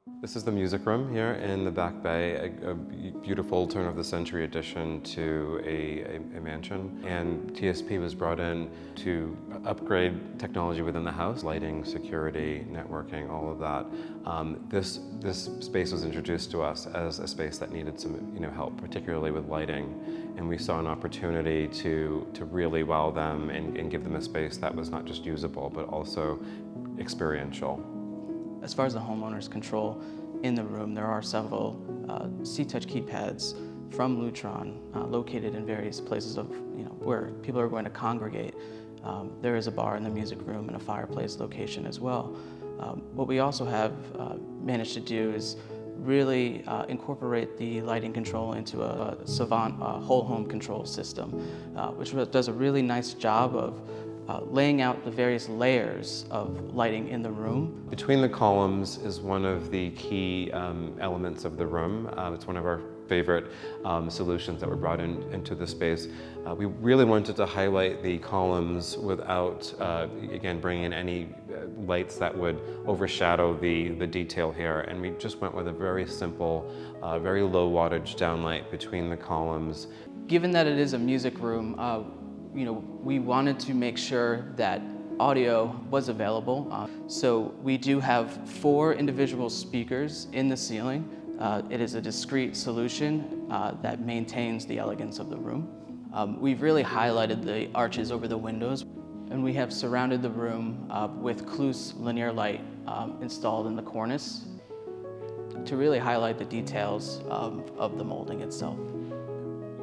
This is the music room here in the back bay, a beautiful turn-of-the-century addition to a mansion. And TSP was brought in to upgrade technology within the house, lighting, security, networking, all of that. This space was introduced to us as a space that needed some help, particularly with lighting. And we saw an opportunity to really wow them and give them a space that was not just usable, but also experiential. As far as the homeowner's control in the room, there are several C-Touch keypads from Lutron located in various places of where people are going to congregate. There is a bar in the music room and a fireplace location as well. What we also have managed to do is really incorporate the lighting control into a Savant whole home control system, which does a really nice job of laying out the various layers of lighting in the room. Between the columns is one of the key elements of the room. It's one of our favorite solutions that were brought into the space. We really wanted to highlight the columns without, again, bringing in any lights that would overshadow the detail here. And we just went with a very simple, very low wattage downlight between the columns. Given that it is a music room, we wanted to make sure that audio was available. So we do have 4 individual speakers in the ceiling. It is a discrete solution that maintains the elegance of the room. We've really highlighted the arches over the windows, and we have surrounded the room with Cluse linear light installed in the cornice to really highlight the details of the molding itself.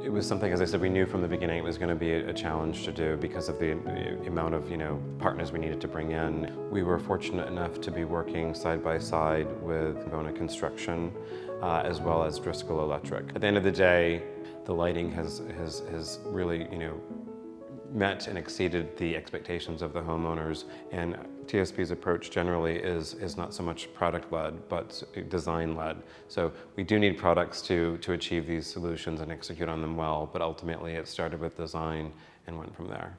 It was something, as I said, we knew from the beginning it was going to be a challenge to do because of the amount of partners we needed to bring in. We were fortunate enough to be working side by side with Bona Construction as well as Driscoll Electric. At the end of the day, the lighting has really met and exceeded the expectations of the homeowners, and TSP's approach generally is not so much product-led, but design-led. So we do need products to achieve these solutions and execute on them well, but ultimately it started with design and went from there.